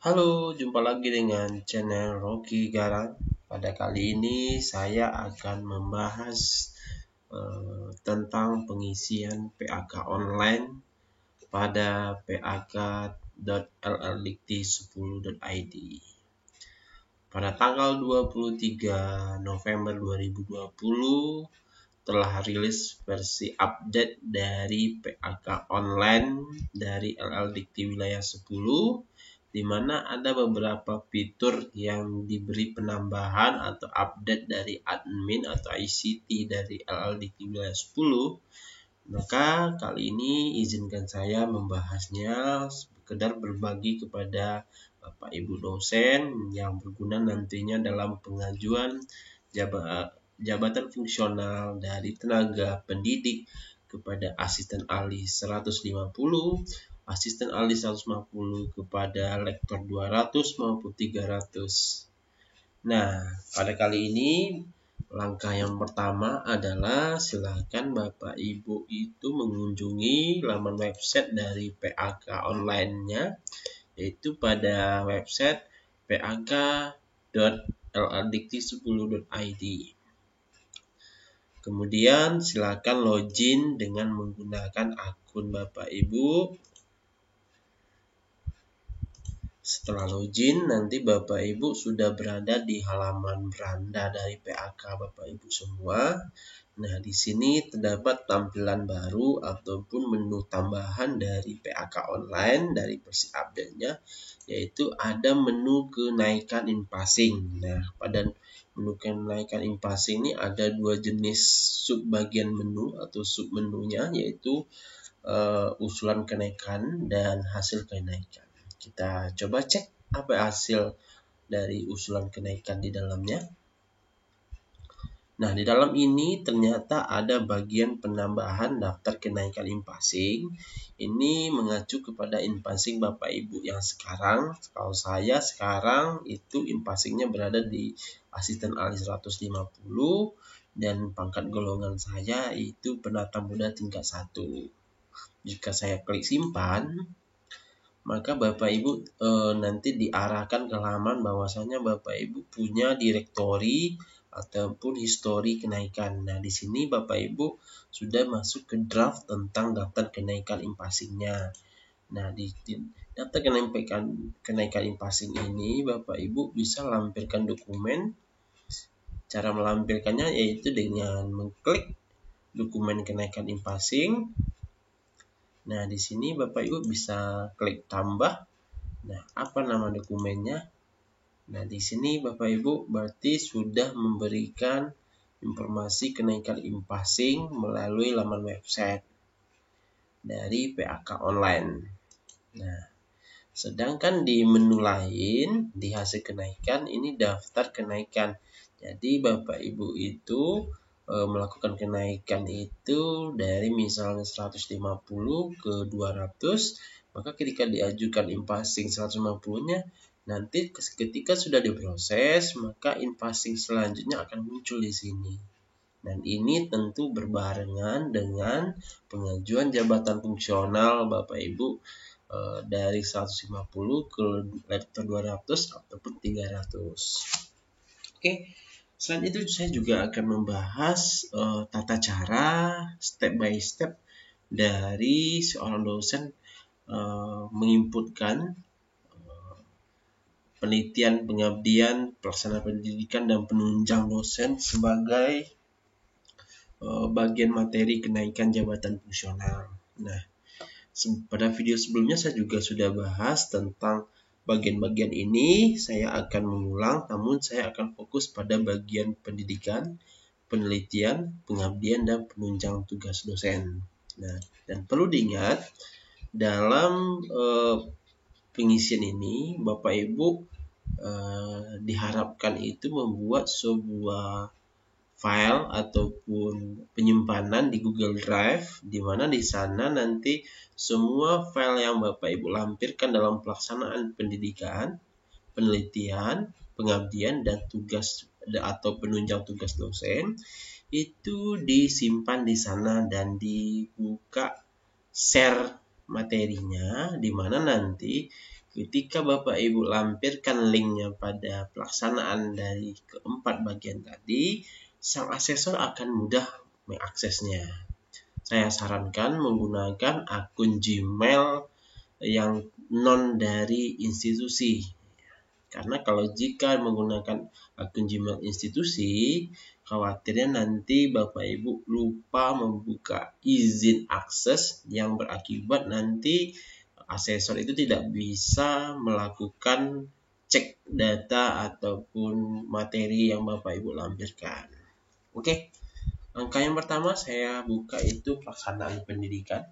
Halo, jumpa lagi dengan channel Rocky Garang. Pada kali ini saya akan membahas tentang pengisian PAK online pada pak.lldikti10.id. Pada tanggal 23 November 2020 telah rilis versi update dari PAK online dari LLDikti wilayah 10, di mana ada beberapa fitur yang diberi penambahan atau update dari admin atau ICT dari LLDikti wilayah 10. Maka kali ini izinkan saya membahasnya sekedar berbagi kepada Bapak Ibu dosen yang berguna nantinya dalam pengajuan jabatan fungsional dari tenaga pendidik kepada asisten ahli 150, asisten ahli 150 kepada lektor 200 maupun 300. Nah, pada kali ini langkah yang pertama adalah silakan Bapak Ibu itu mengunjungi laman website dari PAK online-nya, yaitu pada website pak.lldikti10.id. Kemudian silakan login dengan menggunakan akun Bapak Ibu. Setelah login, nanti Bapak Ibu sudah berada di halaman beranda dari PAK Bapak Ibu semua. Nah, di sini terdapat tampilan baru ataupun menu tambahan dari PAK online dari versi update-nya, yaitu ada menu kenaikan in-passing. Nah, pada menu kenaikan in-passing ini ada dua jenis subbagian menu atau submenunya, yaitu usulan kenaikan dan hasil kenaikan. Kita coba cek apa hasil dari usulan kenaikan di dalamnya. Nah, di dalam ini ternyata ada bagian penambahan daftar kenaikan in-passing. Ini mengacu kepada in-passing Bapak Ibu yang sekarang. Kalau saya sekarang itu in-passingnya berada di asisten ahli 150 dan pangkat golongan saya itu penata muda tingkat 1. Jika saya klik simpan, maka Bapak Ibu nanti diarahkan ke halaman bahwasanya Bapak Ibu punya direktori ataupun histori kenaikan. Nah, di sini Bapak Ibu sudah masuk ke draft tentang daftar kenaikan in-passingnya. Nah, di daftar kenaikan in-passing ini Bapak Ibu bisa lampirkan dokumen. Cara melampirkannya yaitu dengan mengklik dokumen kenaikan in-passing. Nah, di sini Bapak Ibu bisa klik tambah. Nah, apa nama dokumennya? Nah, di sini Bapak Ibu berarti sudah memberikan informasi kenaikan in-passing melalui laman website dari PAK online. Nah, sedangkan di menu lain di hasil kenaikan ini daftar kenaikan. Jadi Bapak Ibu itu melakukan kenaikan itu dari misalnya 150 ke 200, maka ketika diajukan in-passing 150-nya, nanti ketika sudah diproses, maka in-passing selanjutnya akan muncul di sini. Dan ini tentu berbarengan dengan pengajuan jabatan fungsional Bapak Ibu dari 150 ke lektor 200 ataupun 300. Oke. Selain itu saya juga akan membahas tata cara step by step dari seorang dosen menginputkan penelitian, pengabdian, pelaksanaan pendidikan, dan penunjang dosen sebagai bagian materi kenaikan jabatan fungsional. Nah, pada video sebelumnya saya juga sudah bahas tentang bagian-bagian ini. Saya akan mengulang, namun saya akan fokus pada bagian pendidikan, penelitian, pengabdian, dan penunjang tugas dosen. Nah, dan perlu diingat dalam pengisian ini Bapak Ibu diharapkan itu membuat sebuah file ataupun penyimpanan di Google Drive, di mana di sana nanti semua file yang Bapak Ibu lampirkan dalam pelaksanaan pendidikan, penelitian, pengabdian, dan tugas atau penunjang tugas dosen itu disimpan di sana dan dibuka share materinya, di mana nanti ketika Bapak Ibu lampirkan linknya pada pelaksanaan dari keempat bagian tadi, sang asesor akan mudah mengaksesnya. Saya sarankan menggunakan akun Gmail yang non dari institusi. Karena kalau jika menggunakan akun Gmail institusi, khawatirnya nanti Bapak Ibu lupa membuka izin akses yang berakibat nanti asesor itu tidak bisa melakukan cek data ataupun materi yang Bapak Ibu lampirkan. Oke, langkah yang pertama saya buka itu pelaksanaan pendidikan.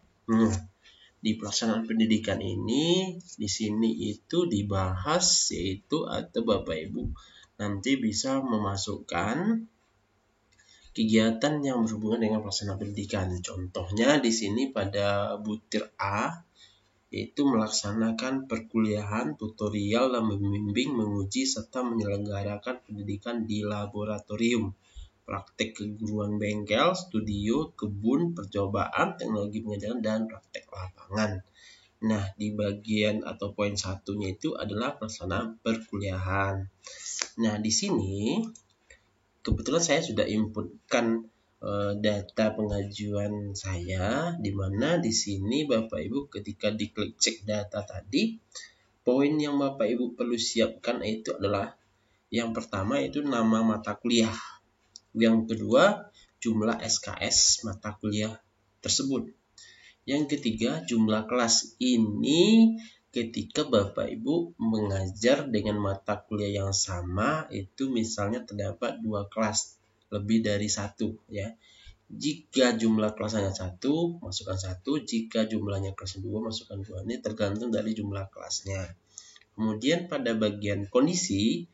Di pelaksanaan pendidikan ini, di sini itu dibahas yaitu atau Bapak Ibu nanti bisa memasukkan kegiatan yang berhubungan dengan pelaksanaan pendidikan. Contohnya di sini pada butir A yaitu melaksanakan perkuliahan, tutorial, dan membimbing, menguji, serta menyelenggarakan pendidikan di laboratorium, praktek keguruan bengkel, studio, kebun, percobaan, teknologi pengajaran, dan praktek lapangan. Nah, di bagian atau poin satunya itu adalah pelaksanaan perkuliahan. Nah, di sini kebetulan saya sudah inputkan data pengajuan saya, di mana di sini Bapak Ibu ketika diklik cek data tadi, poin yang Bapak Ibu perlu siapkan itu adalah yang pertama itu nama mata kuliah, yang kedua jumlah SKS mata kuliah tersebut, yang ketiga jumlah kelas. Ini ketika Bapak Ibu mengajar dengan mata kuliah yang sama, itu misalnya terdapat 2 kelas, lebih dari 1 ya. Jika jumlah kelasnya 1, masukkan 1. Jika jumlahnya kelas 2, masukkan 2. Ini tergantung dari jumlah kelasnya. Kemudian pada bagian kondisi,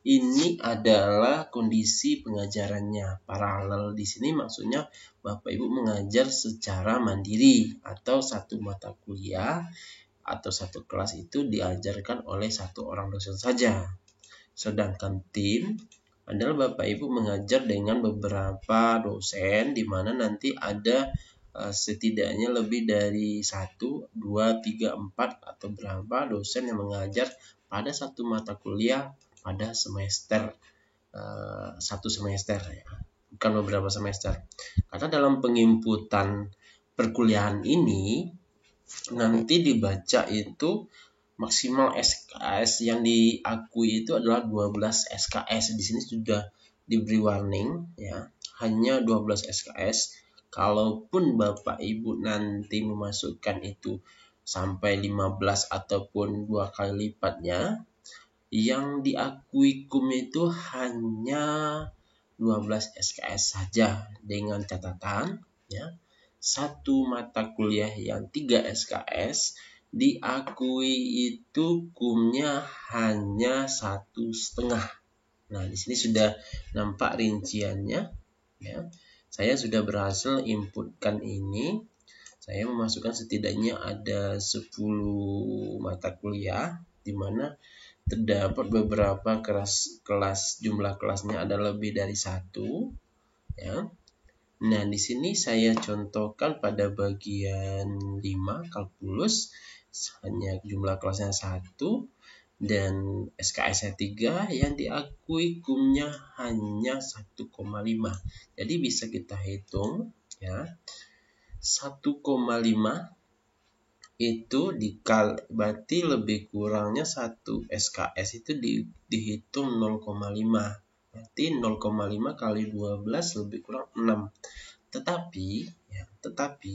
ini adalah kondisi pengajarannya. Paralel di sini maksudnya Bapak Ibu mengajar secara mandiri atau satu mata kuliah atau satu kelas itu diajarkan oleh satu orang dosen saja. Sedangkan tim adalah Bapak Ibu mengajar dengan beberapa dosen, di mana nanti ada setidaknya lebih dari 1, 2, 3, 4 atau berapa dosen yang mengajar pada satu mata kuliah pada semester, satu semester ya, bukan beberapa semester. Karena dalam penginputan perkuliahan ini nanti dibaca itu maksimal SKS yang diakui itu adalah 12 SKS. Di sini sudah diberi warning ya, hanya 12 SKS. Kalaupun Bapak Ibu nanti memasukkan itu sampai 15 ataupun 2 kali lipatnya, yang diakui KUM itu hanya 12 SKS saja, dengan catatan ya, satu mata kuliah yang 3 SKS diakui itu KUM-nya hanya 1,5. Nah, di sini sudah nampak rinciannya ya. Saya sudah berhasil inputkan ini. Saya memasukkan setidaknya ada 10 mata kuliah, di mana terdapat beberapa kelas jumlah kelasnya ada lebih dari 1 ya. Nah, di sini saya contohkan pada bagian 5 kalkulus hanya jumlah kelasnya 1 dan SKS-nya 3, yang diakui KUM-nya hanya 1,5. Jadi bisa kita hitung ya. 1,5 itu berarti lebih kurangnya 1 SKS itu dihitung 0,5. Berarti 0,5 kali 12 lebih kurang 6. Tetapi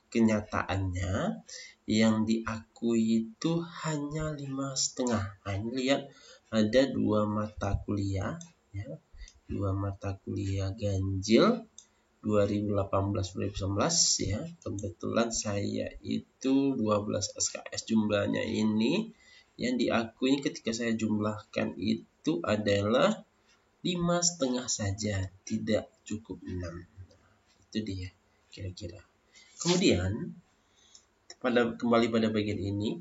kenyataannya yang diakui itu hanya 5,5. Nah, ini lihat ada 2 mata kuliah ya. 2 mata kuliah ganjil 2018-2019 ya. Kebetulan saya itu 12 SKS jumlahnya ini, yang diakui ketika saya jumlahkan itu adalah 5,5 saja, tidak cukup 6. Itu dia kira-kira. Kemudian kembali pada bagian ini,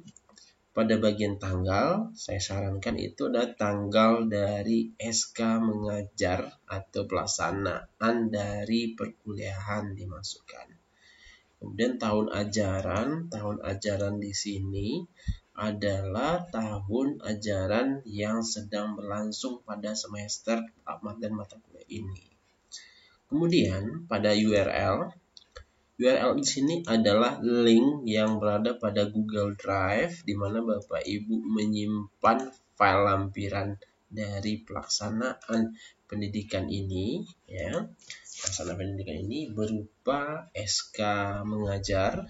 pada bagian tanggal, saya sarankan itu adalah tanggal dari SK mengajar atau pelaksanaan dari perkuliahan dimasukkan. Kemudian tahun ajaran di sini adalah tahun ajaran yang sedang berlangsung pada semester dan mata kuliah ini. Kemudian pada URL di sini adalah link yang berada pada Google Drive, di mana Bapak Ibu menyimpan file lampiran dari pelaksanaan pendidikan ini, ya. Pelaksanaan pendidikan ini berupa SK mengajar,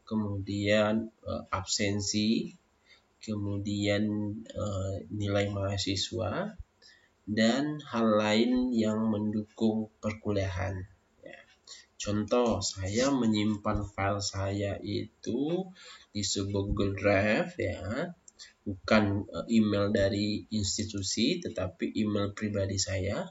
kemudian absensi, kemudian nilai mahasiswa, dan hal lain yang mendukung perkuliahan. Contoh, saya menyimpan file saya itu di sebuah Google Drive, ya, bukan email dari institusi, tetapi email pribadi saya.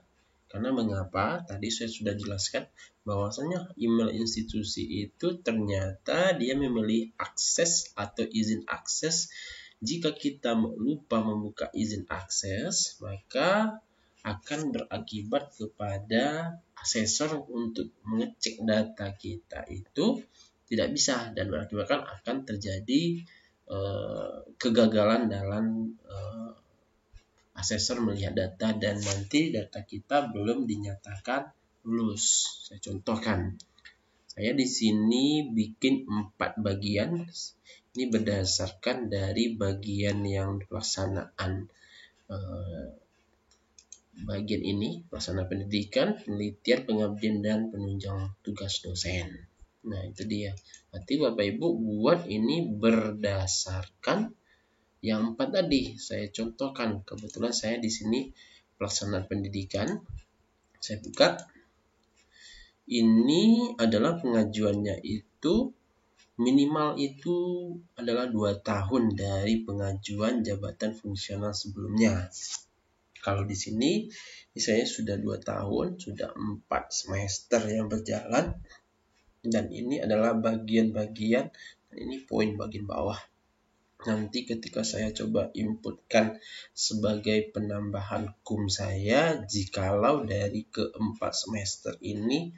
Karena mengapa? Tadi saya sudah jelaskan bahwasanya email institusi itu ternyata dia memiliki akses atau izin akses. Jika kita lupa membuka izin akses, maka akan berakibat kepada asesor untuk mengecek data kita itu tidak bisa, dan berakibatkan akan terjadi kegagalan dalam asesor melihat data dan nanti data kita belum dinyatakan lulus. Saya contohkan, saya di sini bikin 4 bagian. Ini berdasarkan dari bagian yang pelaksanaan bagian ini, pelaksanaan pendidikan, penelitian, pengabdian, dan penunjang tugas dosen. Nah, itu dia. Berarti Bapak Ibu buat ini berdasarkan yang 4 tadi saya contohkan. Kebetulan saya di sini pelaksanaan pendidikan. Saya buka. Ini adalah pengajuannya itu minimal itu adalah 2 tahun dari pengajuan jabatan fungsional sebelumnya. Kalau di sini saya sudah 2 tahun, sudah 4 semester yang berjalan, dan ini adalah bagian-bagian, ini poin bagian bawah. Nanti ketika saya coba inputkan sebagai penambahan KUM saya, jikalau dari ke-4 semester ini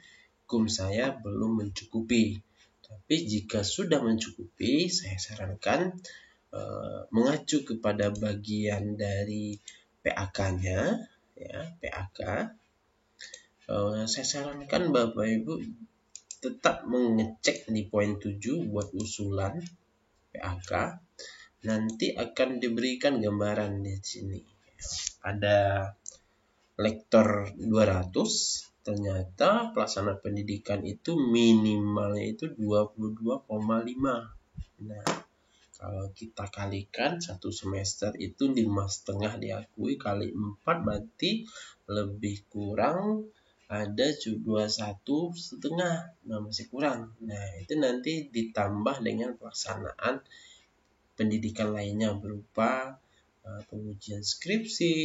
KUM saya belum mencukupi. Tapi jika sudah mencukupi, saya sarankan mengacu kepada bagian dari PAK-nya, ya, PAK. Saya sarankan Bapak Ibu tetap mengecek di poin 7 buat usulan PAK. Nanti akan diberikan gambaran di sini. Ada lektor 200, ternyata pelaksana pendidikan itu minimalnya itu 22,5. Nah, kalau kita kalikan 1 semester itu 5,5 diakui kali 4 berarti lebih kurang ada 21,5. Nah, masih kurang. Nah, itu nanti ditambah dengan pelaksanaan pendidikan lainnya berupa pengujian skripsi,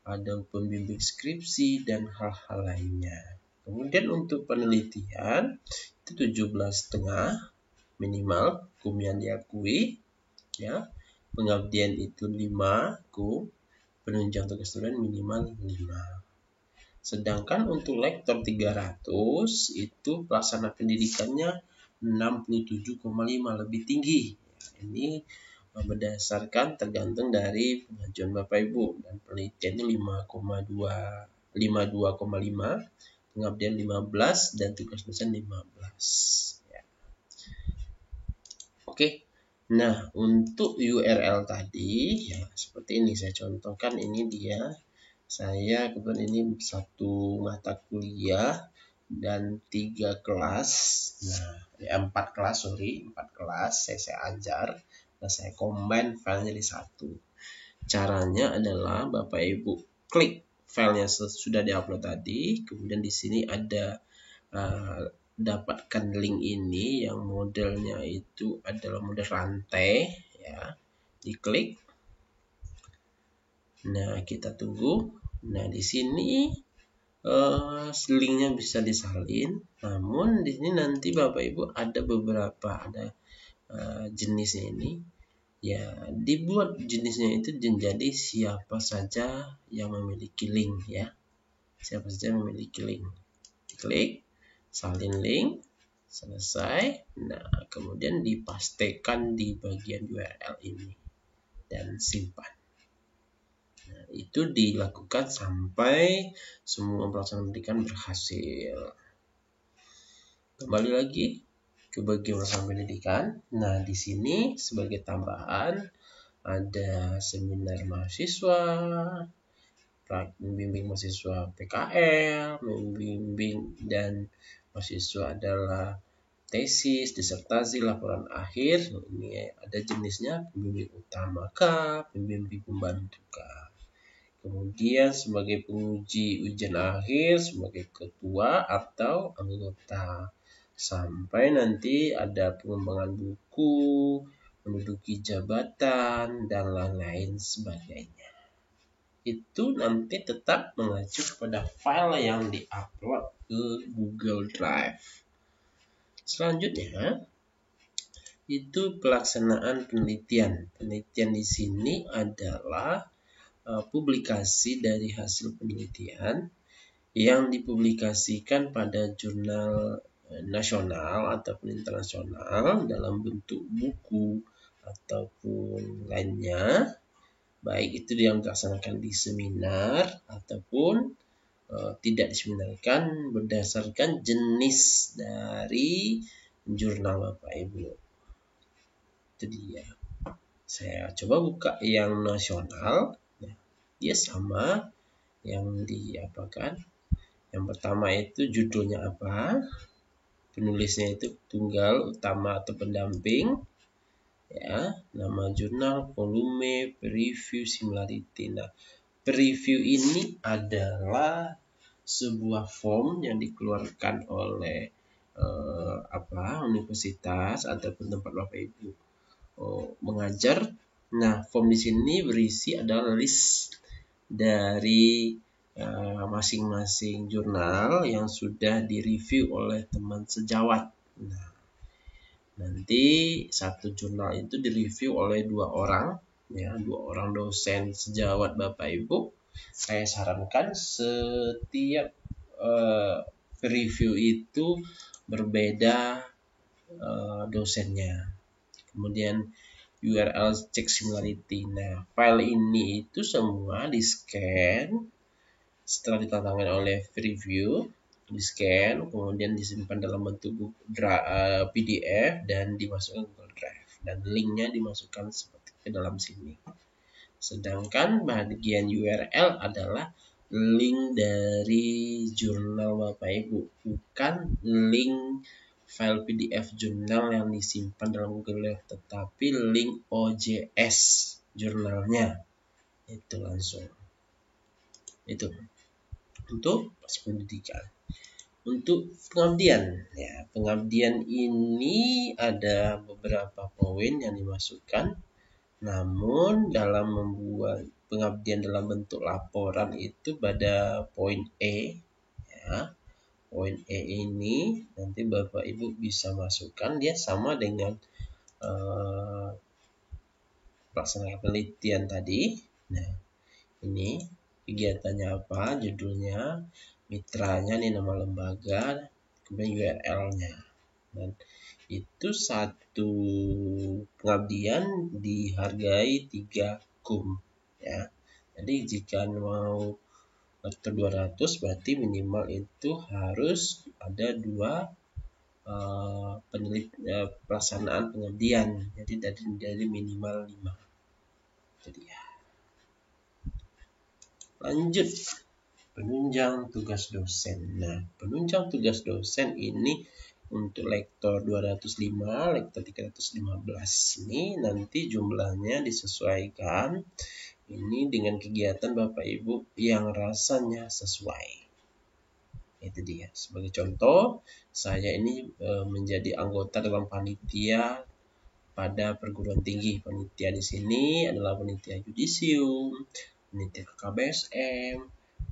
ada pembimbing skripsi, dan hal-hal lainnya. Kemudian untuk penelitian itu 17,5 minimal KUM yang diakui, ya. Pengabdian itu 5 KUM, penunjang tugas dosen minimal 5. Sedangkan untuk lektor 300 itu pelaksana pendidikannya 67,5, lebih tinggi. Ini berdasarkan tergantung dari pengajuan Bapak Ibu, dan penelitiannya 52,5, pengabdian 15, dan tugas dosen 15. Ya. Oke. Nah, untuk URL tadi ya seperti ini saya contohkan, ini dia. Saya kebetulan ini 1 mata kuliah dan 3 kelas. Nah, 4 kelas saya ajar. Dan saya combine filenya di 1. Caranya adalah Bapak Ibu klik filenya sudah diupload tadi, kemudian di sini ada dapatkan link ini yang modelnya itu adalah model rantai, ya. Diklik. Nah, kita tunggu. Nah, di sini linknya bisa disalin, namun di sini nanti Bapak Ibu ada beberapa jenisnya ini, ya, dibuat jenisnya itu menjadi siapa saja yang memiliki link, ya, siapa saja yang memiliki link. Klik salin link. Selesai. Nah, kemudian dipastekan di bagian URL ini dan simpan. Nah, itu dilakukan sampai semua pelaksanaan pendidikan berhasil. Kembali lagi ke bagian pelaksanaan pendidikan. Nah, di sini sebagai tambahan ada seminar mahasiswa, membimbing mahasiswa PKL, membimbing dan mahasiswa adalah tesis, disertasi, laporan akhir. Ini ada jenisnya, pembimbing utama kah, pembimbing pembantu kah. Kemudian sebagai penguji ujian akhir, sebagai ketua atau anggota. Sampai nanti ada pengembangan buku, menduduki jabatan, dan lain-lain sebagainya. Itu nanti tetap mengacu kepada file yang diupload ke Google Drive. Selanjutnya, itu pelaksanaan penelitian. Penelitian di sini adalah publikasi dari hasil penelitian yang dipublikasikan pada jurnal nasional ataupun internasional dalam bentuk buku ataupun lainnya, baik itu yang dilaksanakan di seminar ataupun tidak diseminarkan berdasarkan jenis dari jurnal Bapak Ibu. Itu dia. Saya coba buka yang nasional. Nah, dia sama yang diapakan. Yang pertama itu judulnya apa? Penulisnya itu tunggal, utama atau pendamping. Ya, nama jurnal, volume, preview, similarity. Nah, preview ini adalah sebuah form yang dikeluarkan oleh universitas ataupun tempat Bapak Ibu mengajar. Nah, form di sini berisi adalah list dari masing-masing jurnal yang sudah direview oleh teman sejawat. Nah, nanti satu jurnal itu direview oleh 2 orang, ya, 2 orang dosen sejawat Bapak Ibu. Saya sarankan setiap review itu berbeda dosennya. Kemudian URL check similarity. Nah, file ini itu semua di-scan setelah ditandatangani oleh review, di-scan, kemudian disimpan dalam bentuk PDF dan dimasukkan ke Google Drive. Dan linknya dimasukkan seperti ke dalam sini. Sedangkan bagian URL adalah link dari jurnal Bapak Ibu, bukan link file PDF jurnal yang disimpan dalam Google Drive, tetapi link OJS jurnalnya. Itu langsung. Itu untuk pendidikan. Untuk pengabdian, ya, pengabdian ini ada beberapa poin yang dimasukkan. Namun dalam membuat pengabdian dalam bentuk laporan itu pada poin E, ya. Poin E ini nanti Bapak Ibu bisa masukkan, dia sama dengan pelaksanaan penelitian tadi. Nah, ini kegiatannya apa, judulnya, mitranya, ini nama lembaga, kemudian URL-nya. Dan itu satu pengabdian dihargai 3 kum, ya. Jadi jika mau lektor 200 berarti minimal itu harus ada 2 pelaksanaan pengabdian. Jadi dari minimal 5. Jadi ya. Lanjut, penunjang tugas dosen. Nah, penunjang tugas dosen ini untuk lektor 205, lektor 315 ini nanti jumlahnya disesuaikan ini dengan kegiatan Bapak Ibu yang rasanya sesuai. Itu dia. Sebagai contoh, saya ini menjadi anggota dalam panitia pada perguruan tinggi. Panitia di sini adalah panitia yudisium, panitia KBSM,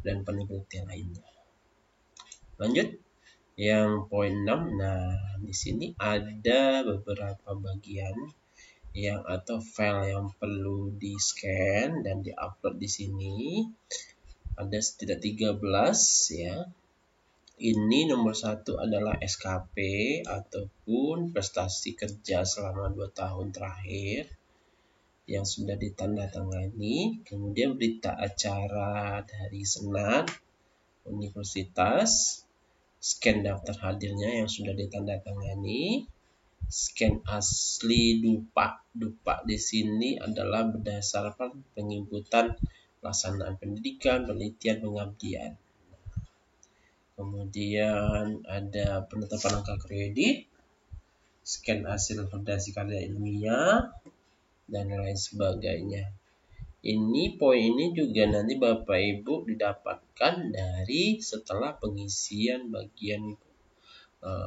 dan panitia lainnya. Lanjut, yang poin 6. Nah, di sini ada beberapa bagian yang atau file yang perlu di-scan dan di-upload di sini. Ada setidak 13, ya. Ini nomor 1 adalah SKP ataupun prestasi kerja selama 2 tahun terakhir yang sudah ditandatangani. Kemudian berita acara dari Senat Universitas, scan daftar hadirnya yang sudah ditandatangani, scan asli dupa. Dupa di sini adalah berdasarkan penginputan pelaksanaan pendidikan, penelitian, pengabdian. Kemudian ada penetapan angka kredit, scan hasil fondasi karya ilmiah, dan lain sebagainya. Poin ini juga nanti Bapak Ibu didapatkan dari setelah pengisian bagian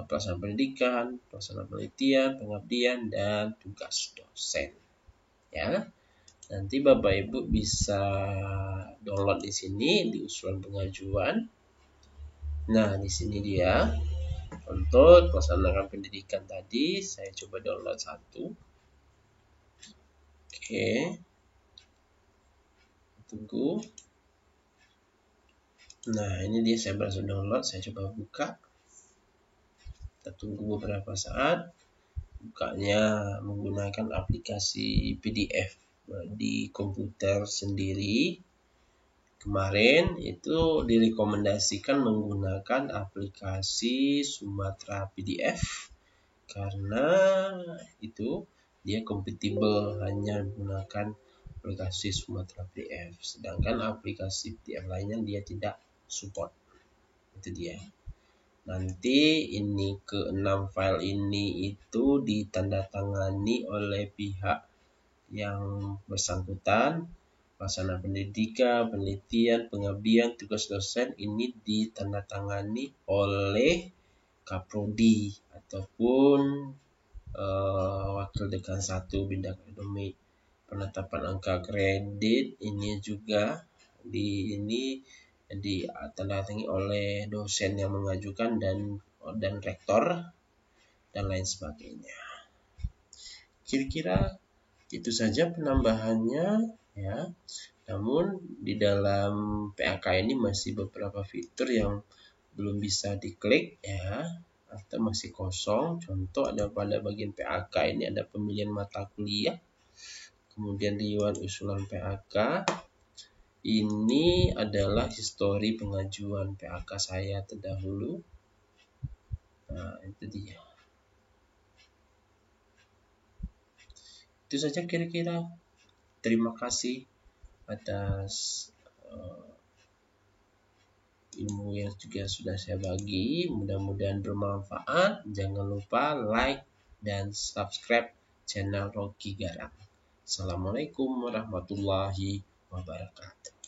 pelaksanaan pendidikan, pelaksanaan penelitian, pengabdian, dan tugas dosen. Ya, nanti Bapak Ibu bisa download di sini di usulan pengajuan. Nah, di sini dia untuk pelaksanaan pendidikan tadi. Saya coba download satu. Oke, tunggu. Nah, ini dia saya berhasil download. Saya coba buka. Kita tunggu beberapa saat. Bukanya menggunakan aplikasi PDF di komputer sendiri. Kemarin itu direkomendasikan menggunakan aplikasi Sumatra PDF karena itu dia kompatibel hanya menggunakan aplikasi Sumatra PDF, sedangkan aplikasi PDF lainnya dia tidak support. Itu dia. Nanti ini ke-6 file ini itu ditandatangani oleh pihak yang bersangkutan. Pelaksanaan pendidikan, penelitian, pengabdian, tugas dosen ini ditandatangani oleh Kaprodi ataupun Wakil Dekan 1 Bidang Akademik. Penetapan angka kredit ini juga ditandatangani oleh dosen yang mengajukan dan rektor dan lain sebagainya. Kira-kira itu saja penambahannya ya. Namun di dalam PAK ini masih beberapa fitur yang belum bisa diklik ya, atau masih kosong. Contoh ada pada bagian PAK ini ada pemilihan mata kuliah, kemudian riwayat usulan PAK. Ini adalah histori pengajuan PAK saya terdahulu. Nah, itu dia. Itu saja kira-kira. Terima kasih atas ilmu yang juga sudah saya bagi. Mudah-mudahan bermanfaat. Jangan lupa like dan subscribe channel Rocky Garang. Assalamualaikum warahmatullahi wabarakatuh.